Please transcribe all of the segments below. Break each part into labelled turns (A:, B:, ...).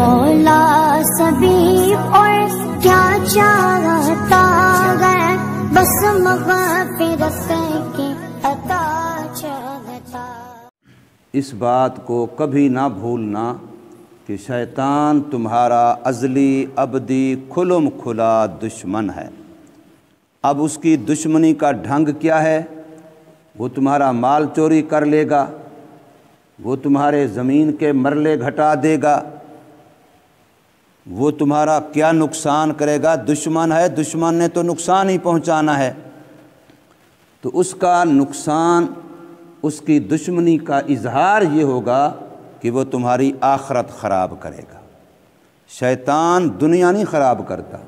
A: مولا سبھی اور کیا چاہتا ہے، بس مغفرت کی عطا چاہتا۔
B: اس بات کو کبھی نہ بھولنا کہ شیطان تمہارا ازلی ابدی کھلم کھلا دشمن ہے۔ اب اس کی دشمنی کا ڈھنگ کیا ہے؟ وہ تمہارا مال چوری کر لے گا، وہ تمہارے زمین کے مرلے گھٹا دے گا، وہ تمہارا کیا نقصان کرے گا؟ دشمن ہے، دشمن نے تو نقصان ہی پہنچانا ہے۔ تو اس کا نقصان، اس کی دشمنی کا اظہار یہ ہوگا کہ وہ تمہاری آخرت خراب کرے گا۔ شیطان دنیا نہیں خراب کرتا،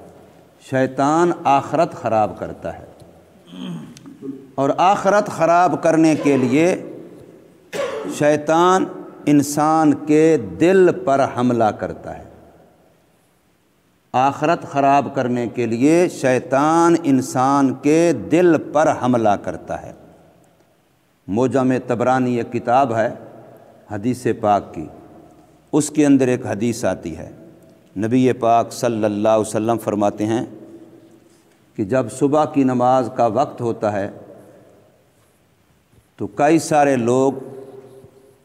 B: شیطان آخرت خراب کرتا ہے، اور آخرت خراب کرنے کے لیے شیطان انسان کے دل پر حملہ کرتا ہے۔ آخرت خراب کرنے کے لیے شیطان انسان کے دل پر حملہ کرتا ہے۔ معجم طبرانی ایک کتاب ہے حدیث پاک کی، اس کے اندر ایک حدیث آتی ہے، نبی پاک صلی اللہ علیہ وسلم فرماتے ہیں کہ جب صبح کی نماز کا وقت ہوتا ہے تو کئی سارے لوگ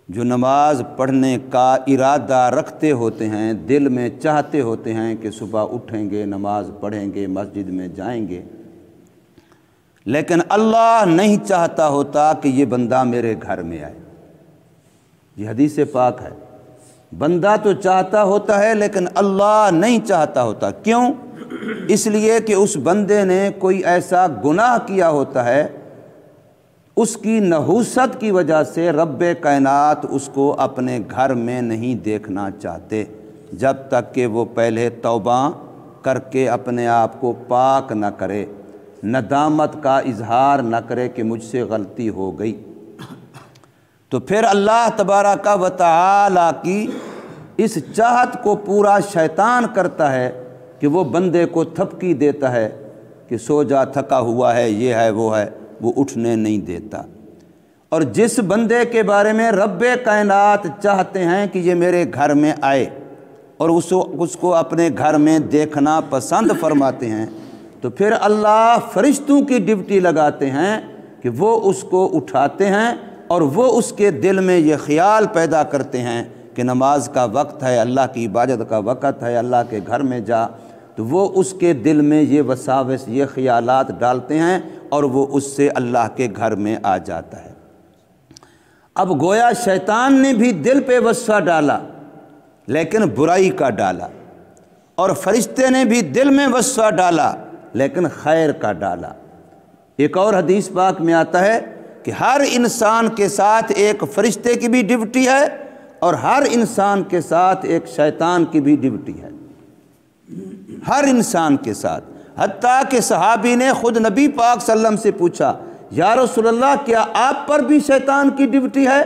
B: جو نماز پڑھنے کا ارادہ رکھتے ہوتے ہیں، دل میں چاہتے ہوتے ہیں کہ صبح اٹھیں گے، نماز پڑھیں گے، مسجد میں جائیں گے، لیکن اللہ نہیں چاہتا ہوتا کہ یہ بندہ میرے گھر میں آئے۔ یہ حدیث پاک ہے۔ بندہ تو چاہتا ہوتا ہے لیکن اللہ نہیں چاہتا ہوتا۔ کیوں؟ اس لیے کہ اس بندے نے کوئی ایسا گناہ کیا ہوتا ہے، اس کی نحوست کی وجہ سے رب کائنات اس کو اپنے گھر میں نہیں دیکھنا چاہتے جب تک کہ وہ پہلے توبہ کر کے اپنے آپ کو پاک نہ کرے، ندامت کا اظہار نہ کرے کہ مجھ سے غلطی ہو گئی۔ تو پھر اللہ تبارک و تعالی کی اس چاہت کو پورا شیطان کرتا ہے کہ وہ بندے کو تھپکی دیتا ہے کہ سو جا، تھکا ہوا ہے، یہ ہے وہ ہے، وہ اٹھنے نہیں دیتا۔ اور جس بندے کے بارے میں رب کائنات چاہتے ہیں کہ یہ میرے گھر میں آئے اور اس کو اپنے گھر میں دیکھنا پسند فرماتے ہیں، تو پھر اللہ فرشتوں کی ڈیوٹی لگاتے ہیں کہ وہ اس کو اٹھاتے ہیں اور وہ اس کے دل میں یہ خیال پیدا کرتے ہیں کہ نماز کا وقت ہے، اللہ کی عبادت کا وقت ہے، اللہ کے گھر میں جا۔ تو وہ اس کے دل میں یہ وساوس، یہ خیالات ڈالتے ہیں اور وہ اس سے اللہ کے گھر میں آ جاتا ہے۔ اب گویا شیطان نے بھی دل پہ وسوسہ ڈالا لیکن برائی کا ڈالا، اور فرشتے نے بھی دل میں وسوسہ ڈالا لیکن خیر کا ڈالا۔ ایک اور حدیث پاک میں آتا ہے کہ ہر انسان کے ساتھ ایک فرشتے کی بھی ڈیوٹی ہے اور ہر انسان کے ساتھ ایک شیطان کی بھی ڈیوٹی ہے، ہر انسان کے ساتھ۔ حتیٰ کہ صحابی نے خود نبی پاک صلی اللہ علیہ وسلم سے پوچھا، یا رسول اللہ کیا آپ پر بھی شیطان کی ڈیوٹی ہے؟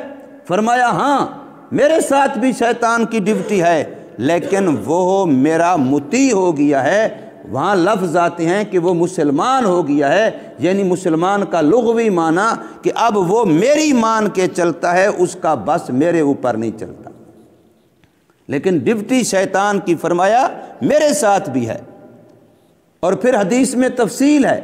B: فرمایا ہاں، میرے ساتھ بھی شیطان کی ڈیوٹی ہے، لیکن وہ میرا مطیع ہو گیا ہے۔ وہاں لفظ آتے ہیں کہ وہ مسلمان ہو گیا ہے، یعنی مسلمان کا لغوی معنی کہ اب وہ میری مان کے چلتا ہے، اس کا بس میرے اوپر نہیں چلتا۔ لیکن ڈیوٹی شیطان کی فرمایا میرے ساتھ بھی ہے۔ اور پھر حدیث میں تفصیل ہے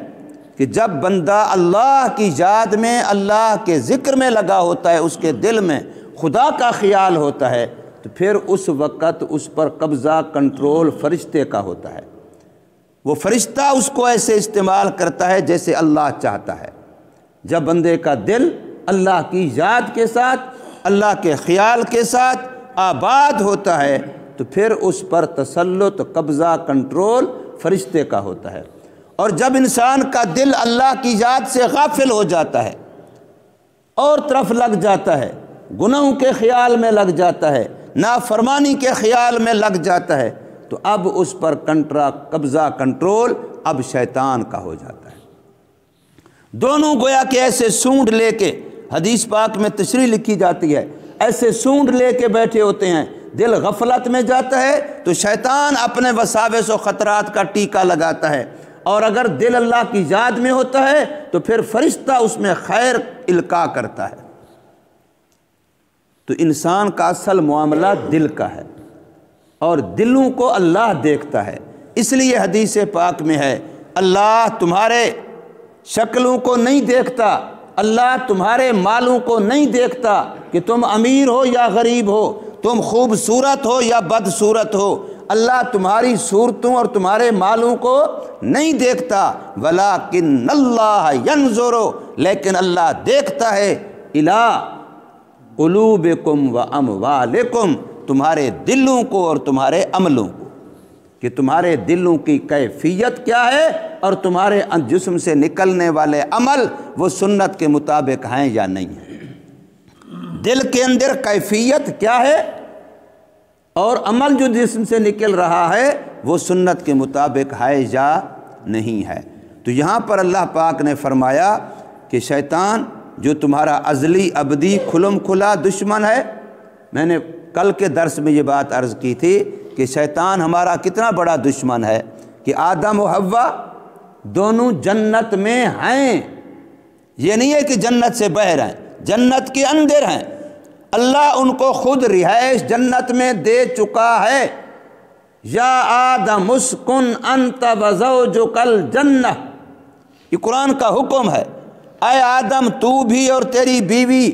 B: کہ جب بندہ اللہ کی یاد میں، اللہ کے ذکر میں لگا ہوتا ہے، اس کے دل میں خدا کا خیال ہوتا ہے، تو پھر اس وقت اس پر قبضہ، کنٹرول فرشتے کا ہوتا ہے۔ وہ فرشتہ اس کو ایسے استعمال کرتا ہے جیسے اللہ چاہتا ہے۔ جب بندے کا دل اللہ کی یاد کے ساتھ، اللہ کے خیال کے ساتھ آباد ہوتا ہے تو پھر اس پر تسلط، قبضہ، کنٹرول فرشتے کا ہوتا ہے۔ اور جب انسان کا دل اللہ کی یاد سے غافل ہو جاتا ہے اور طرف لگ جاتا ہے، گناہوں کے خیال میں لگ جاتا ہے، نافرمانی کے خیال میں لگ جاتا ہے، تو اب اس پر قبضہ، کنٹرول اب شیطان کا ہو جاتا ہے۔ دونوں گویا کہ ایسے سونڈ لے کے، حدیث پاک میں تشریح لکھی جاتی ہے، ایسے سونڈ لے کے بیٹھے ہوتے ہیں۔ دل غفلت میں جاتا ہے تو شیطان اپنے وساوس و خطرات کا ٹیکا لگاتا ہے، اور اگر دل اللہ کی یاد میں ہوتا ہے تو پھر فرشتہ اس میں خیر القاء کرتا ہے۔ تو انسان کا اصل معاملہ دل کا ہے۔ اور دلوں کو اللہ دیکھتا ہے۔ اس لیے حدیث پاک میں ہے اللہ تمہارے شکلوں کو نہیں دیکھتا، اللہ تمہارے مالوں کو نہیں دیکھتا کہ تم امیر ہو یا غریب ہو، تم خوبصورت ہو یا بدصورت ہو، اللہ تمہاری صورتوں اور تمہارے مالوں کو نہیں دیکھتا، وَلَٰكِنَّ اللَّهَ يَنظُرُ، لیکن اللہ دیکھتا ہے إِلَىٰ قُلُوبِكُمْ وَأَمْوَالِكُمْ، تمہارے دلوں کو اور تمہارے عملوں کو، کہ تمہارے دلوں کی کیفیت کیا ہے اور تمہارے جسم سے نکلنے والے عمل وہ سنت کے مطابق ہیں یا نہیں ہیں۔ دل کے اندر کیفیت کیا ہے اور عمل جو جسم سے نکل رہا ہے وہ سنت کے مطابق ہے یا نہیں ہے۔ تو یہاں پر اللہ پاک نے فرمایا کہ شیطان جو تمہارا ازلی ابدی کھلم کھلا دشمن ہے، میں نے کل کے درس میں یہ بات عرض کی تھی کہ شیطان ہمارا کتنا بڑا دشمن ہے کہ آدم و حوا دونوں جنت میں ہیں، یہ نہیں ہے کہ جنت سے باہر ہیں، جنت کے اندر ہیں، اللہ ان کو خود رہائش جنت میں دے چکا ہے۔ یا آدم اسکن انت وزوجک الجنہ، یہ قرآن کا حکم ہے، اے آدم تو بھی اور تیری بیوی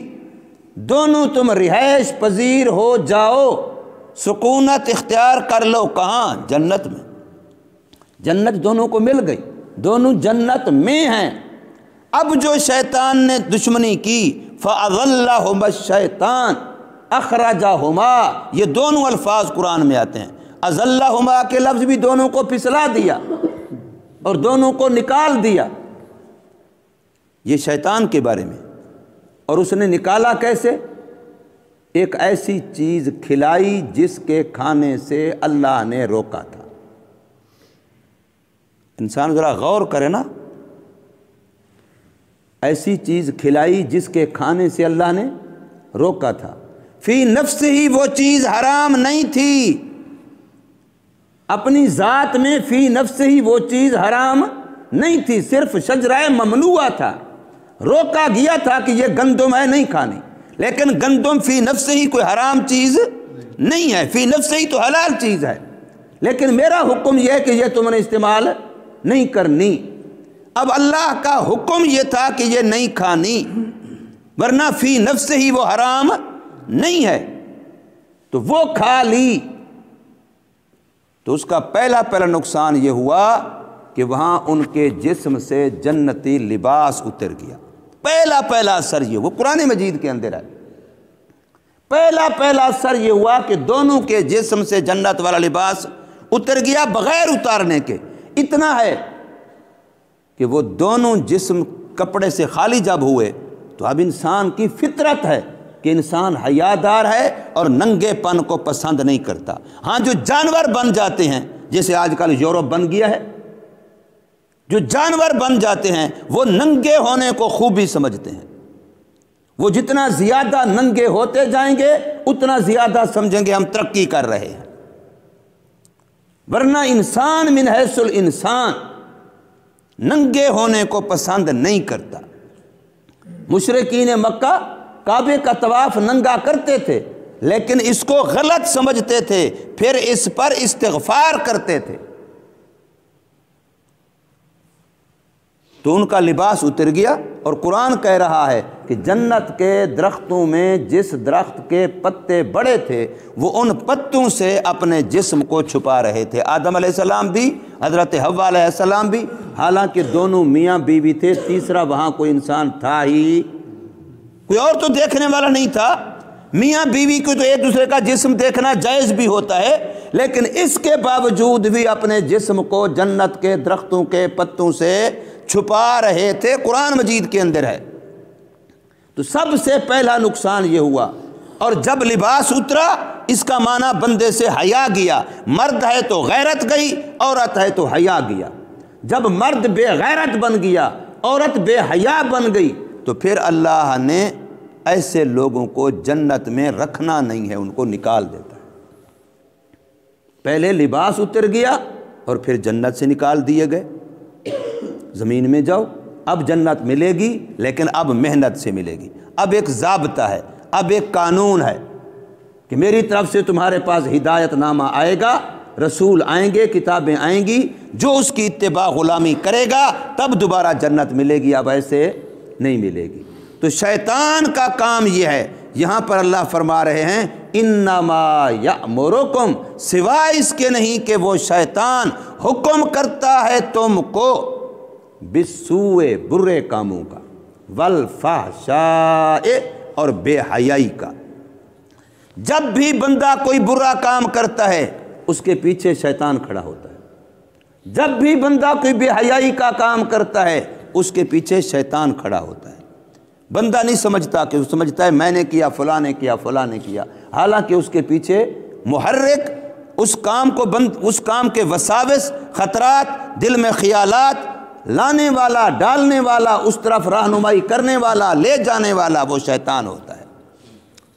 B: دونوں تم رہائش پذیر ہو جاؤ، سکونت اختیار کر لو، کہاں؟ جنت میں۔ جنت دونوں کو مل گئی، دونوں جنت میں ہیں۔ اب جو شیطان نے دشمنی کی فَأَضَلَّهُمَا الشَّيْطَانُ أَخْرَجَهُمَا، یہ دونوں الفاظ قرآن میں آتے ہیں، اضلہما کے لفظ بھی دونوں کو پھسلا دیا اور دونوں کو نکال دیا، یہ شیطان کے بارے میں۔ اور اس نے نکالا کیسے؟ ایک ایسی چیز کھلائی جس کے کھانے سے اللہ نے روکا تھا۔ انسان ذرا غور کرے نا، ایسی چیز کھلائی جس کے کھانے سے اللہ نے روکا تھا، فی نفس ہی وہ چیز حرام نہیں تھی، اپنی ذات میں فی نفس ہی وہ چیز حرام نہیں تھی، صرف شجرہ ممنوعہ تھا، روکا گیا تھا کہ یہ گندم ہے نہیں کھانی، لیکن گندم فی نفس ہی کوئی حرام چیز نہیں ہے، فی نفس ہی تو حلال چیز ہے، لیکن میرا حکم یہ ہے کہ یہ تم نے استعمال نہیں کرنی۔ اب اللہ کا حکم یہ تھا کہ یہ نہیں کھانی، ورنہ فی نفس ہی وہ حرام نہیں ہے، تو وہ کھا لی، تو اس کا پہلا نقصان یہ ہوا کہ وہاں ان کے جسم سے جنتی لباس اتر گیا۔ پہلا اثر یہ، وہ قرآن مجید کے اندر ہے، پہلا اثر یہ ہوا کہ دونوں کے جسم سے جنت والا لباس اتر گیا بغیر اتارنے کے۔ اتنا ہے کہ وہ دونوں جسم کپڑے سے خالی جب ہوئے تو اب انسان کی فطرت ہے کہ انسان حیادار ہے اور ننگے پن کو پسند نہیں کرتا۔ ہاں جو جانور بن جاتے ہیں، جیسے آج کل یورپ بن گیا ہے، جو جانور بن جاتے ہیں وہ ننگے ہونے کو خوبی سمجھتے ہیں، وہ جتنا زیادہ ننگے ہوتے جائیں گے اتنا زیادہ سمجھیں گے ہم ترقی کر رہے ہیں، ورنہ انسان من حیث الانسان ننگے ہونے کو پسند نہیں کرتا۔ مشرکین مکہ کعبے کا طواف ننگا کرتے تھے، لیکن اس کو غلط سمجھتے تھے، پھر اس پر استغفار کرتے تھے، تو ان کا لباس اتر گیا۔ اور قرآن کہہ رہا ہے کہ جنت کے درختوں میں جس درخت کے پتے بڑے تھے وہ ان پتوں سے اپنے جسم کو چھپا رہے تھے، آدم علیہ السلام بھی، حضرت حوا علیہ السلام بھی، حالانکہ دونوں میاں بیوی تھے، تیسرا وہاں کوئی انسان تھا ہی، کوئی اور تو دیکھنے والا نہیں تھا۔ میاں بیوی کو تو ایک دوسرے کا جسم دیکھنا جائز بھی ہوتا ہے، لیکن اس کے باوجود بھی اپنے جسم کو جنت کے درختوں کے پتوں سے چھپا رہے تھے، قرآن مجید کے اندر ہے۔ تو سب سے پہلا نقصان یہ ہوا، اور جب لباس اترا اس کا معنی بندے سے حیا گیا، مرد ہے تو غیرت گئی، عورت ہے تو حیا گیا۔ جب مرد بے غیرت بن گیا، عورت بے حیا بن گئی، تو پھر اللہ نے ایسے لوگوں کو جنت میں رکھنا نہیں ہے، ان کو نکال دیتا ہے۔ پہلے لباس اتر گیا اور پھر جنت سے نکال دیے گئے، زمین میں جاؤ، اب جنت ملے گی لیکن اب محنت سے ملے گی، اب ایک ضابطہ ہے، اب ایک قانون ہے، کہ میری طرف سے تمہارے پاس ہدایت نامہ آئے گا، رسول آئیں گے، کتابیں آئیں گی، جو اس کی اتباع غلامی کرے گا تب دوبارہ جنت ملے گی، اب ایسے نہیں ملے گی۔ تو شیطان کا کام یہ ہے، یہاں پر اللہ فرما رہے ہیں انما یأمرکم، سوائے اس کے نہیں کہ وہ شیطان حکم کرتا ہے تم کو بالسوء، برے کاموں کا، والفحشاء، اور بے حیائی کا۔ جب بھی بندہ کوئی برا کام کرتا ہے اس کے پیچھے شیطان کھڑا ہوتا ہے، جب بھی بندہ کوئی بے حیائی کا کام کرتا ہے اس کے پیچھے شیطان کھڑا ہوتا ہے۔ بندہ نہیں سمجھتا، کہ وہ سمجھتا ہے میں نے کیا، فلاں نے کیا، فلاں نے کیا، حالانکہ اس کے پیچھے محرک، اس کام کے وساوس، خطرات، دل میں خیالات لانے والا، ڈالنے والا، اس طرف رہنمائی کرنے والا، لے جانے والا وہ شیطان ہوتا ہے۔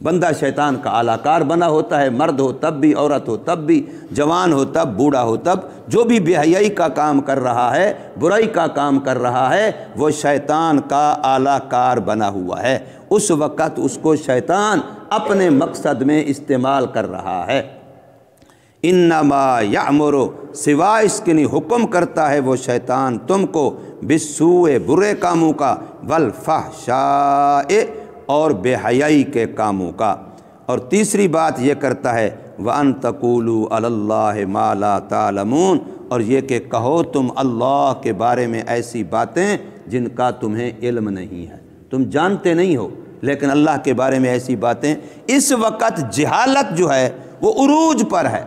B: بندہ شیطان کا اعلیٰ کار بنا ہوتا ہے، مرد ہو تب بھی، عورت ہو تب بھی، جوان ہو تب، بوڑھا ہو تب، جو بھی بے حیائی کا کام کر رہا ہے، برائی کا کام کر رہا ہے، وہ شیطان کا اعلیٰ کار بنا ہوا ہے۔ اس وقت اس کو شیطان اپنے مقصد میں استعمال کر رہا ہے۔ انما یأمر، سوائے اس کے نہیں حکم کرتا ہے وہ شیطان تم کو بالسوء، برے کاموں کا، والفحشاء، اور بے حیائی کے کاموں کا۔ اور تیسری بات یہ کرتا ہے وَأَن تَقُولُوا عَلَى اللَّهِ مَا لَا تَعْلَمُونَ، اور یہ کہ کہو تم اللہ کے بارے میں ایسی باتیں جن کا تمہیں علم نہیں ہے، تم جانتے نہیں ہو، لیکن اللہ کے بارے میں ایسی باتیں۔ اس وقت جہالت جو ہے وہ عروج پر ہے،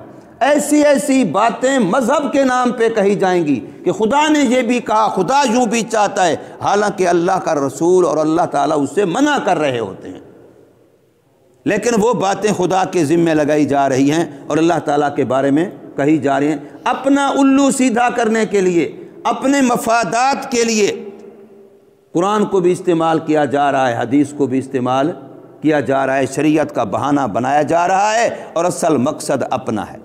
B: ایسی ایسی باتیں مذہب کے نام پہ کہی جائیں گی کہ خدا نے یہ بھی کہا، خدا یوں بھی چاہتا ہے، حالانکہ اللہ کا رسول اور اللہ تعالیٰ اس سے منع کر رہے ہوتے ہیں، لیکن وہ باتیں خدا کے ذمے لگائی جا رہی ہیں اور اللہ تعالیٰ کے بارے میں کہی جا رہی ہیں، اپنا الو سیدھا کرنے کے لیے، اپنے مفادات کے لیے۔ قرآن کو بھی استعمال کیا جا رہا ہے، حدیث کو بھی استعمال کیا جا رہا ہے، شریعت کا بہانہ بنایا جا رہا ہے، اور اصل مقصد اپنا ہے۔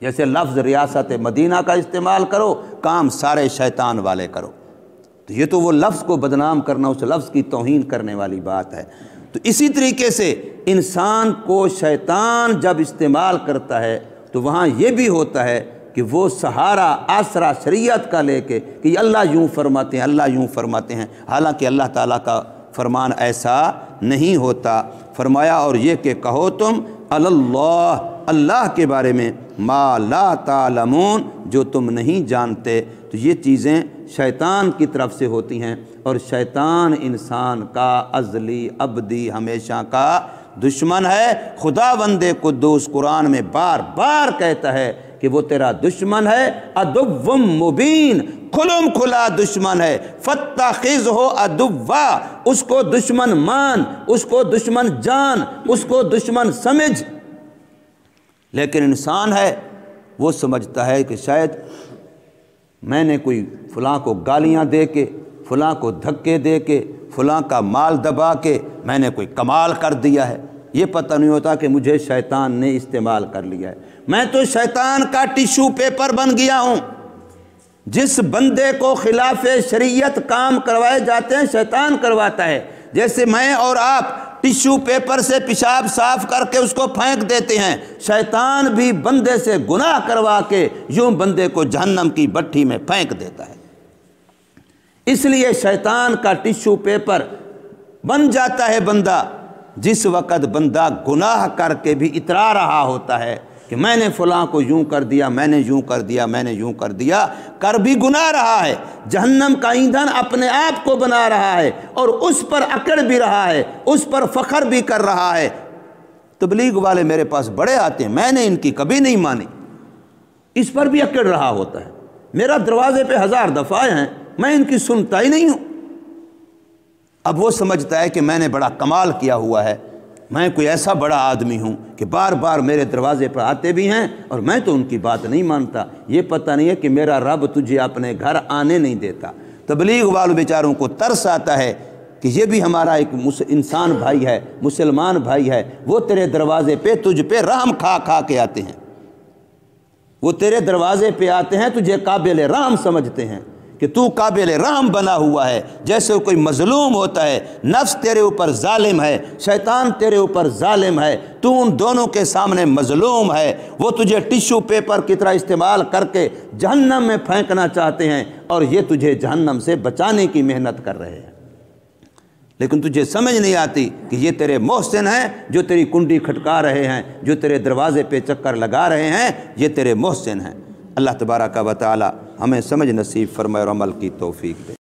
B: جیسے لفظ ریاست مدینہ کا استعمال کرو، کام سارے شیطان والے کرو، تو یہ تو وہ لفظ کو بدنام کرنا، اس لفظ کی توہین کرنے والی بات ہے۔ تو اسی طریقے سے انسان کو شیطان جب استعمال کرتا ہے تو وہاں یہ بھی ہوتا ہے کہ وہ سہارا، آسرا شریعت کا لے کے کہ اللہ یوں فرماتے ہیں، اللہ یوں فرماتے ہیں، حالانکہ اللہ تعالیٰ کا فرمان ایسا نہیں ہوتا۔ فرمایا اور یہ کہ کہو تم اللہ، اللہ کے بارے میں، ما لا تعلمون، جو تم نہیں جانتے۔ تو یہ چیزیں شیطان کی طرف سے ہوتی ہیں، اور شیطان انسان کا ازلی ابدی ہمیشہ کا دشمن ہے۔ خداوند قدوس قرآن میں بار بار کہتا ہے کہ وہ تیرا دشمن ہے، عدو مبین، کھلم کھلا دشمن ہے، فاتخذہ عدوا، اس کو دشمن مان، اس کو دشمن جان، اس کو دشمن سمجھ۔ لیکن انسان ہے وہ سمجھتا ہے کہ شاید میں نے کوئی فلاں کو گالیاں دے کے، فلاں کو دھکے دے کے، فلاں کا مال دبا کے میں نے کوئی کمال کر دیا ہے۔ یہ پتہ نہیں ہوتا کہ مجھے شیطان نے استعمال کر لیا ہے، میں تو شیطان کا ٹیشو پیپر بن گیا ہوں۔ جس بندے کو خلاف شریعت کام کروائے جاتے ہیں شیطان کرواتا ہے۔ جیسے میں اور آپ ٹیشو پیپر سے پیشاب صاف کر کے اس کو پھینک دیتے ہیں، شیطان بھی بندے سے گناہ کروا کے یوں بندے کو جہنم کی بٹھی میں پھینک دیتا ہے۔ اس لیے شیطان کا ٹیشو پیپر بن جاتا ہے بندہ جس وقت بندہ گناہ کر کے بھی اترا رہا ہوتا ہے کہ میں نے فلاں کو یوں کر دیا، میں نے یوں کر دیا، میں نے یوں کر دیا، کر بھی گناہ رہا ہے، جہنم کا ایندھن اپنے آپ کو بنا رہا ہے، اور اس پر اکڑ بھی رہا ہے، اس پر فخر بھی کر رہا ہے۔ تبلیغ والے میرے پاس بڑے آتے ہیں، میں نے ان کی کبھی نہیں مانی، اس پر بھی اکڑ رہا ہوتا ہے۔ میرا دروازے پہ 1000 دفعہ ہیں، میں ان کی سنتا ہی نہیں ہوں۔ اب وہ سمجھتا ہے کہ میں نے بڑا کمال کیا ہوا ہے، میں کوئی ایسا بڑا آدمی ہوں کہ بار بار میرے دروازے پر آتے بھی ہیں اور میں تو ان کی بات نہیں مانتا۔ یہ پتہ نہیں ہے کہ میرا رب تجھے اپنے گھر آنے نہیں دیتا۔ تبلیغ والوں بیچاروں کو ترس آتا ہے کہ یہ بھی ہمارا ایک انسان بھائی ہے، مسلمان بھائی ہے، وہ تیرے دروازے پہ تجھ پہ رحم کھا کھا کے آتے ہیں، وہ تیرے دروازے پہ آتے ہیں، تجھے قابل رحم سمجھتے ہیں، کہ تو قابل رحم بنا ہوا ہے، جیسے کوئی مظلوم ہوتا ہے، نفس تیرے اوپر ظالم ہے، شیطان تیرے اوپر ظالم ہے، تو ان دونوں کے سامنے مظلوم ہے، وہ تجھے ٹشو پیپر کی طرح استعمال کر کے جہنم میں پھینکنا چاہتے ہیں اور یہ تجھے جہنم سے بچانے کی محنت کر رہے ہیں، لیکن تجھے سمجھ نہیں آتی کہ یہ تیرے محسن ہیں جو تیری کنڈی کھٹکا رہے ہیں، جو تیرے دروازے پہ چکر لگا رہے ہیں، یہ تیرے محسن ہیں۔ اللہ تبارک و تعالی ہمیں سمجھ نصیب فرمائے اور عمل کی توفیق دے۔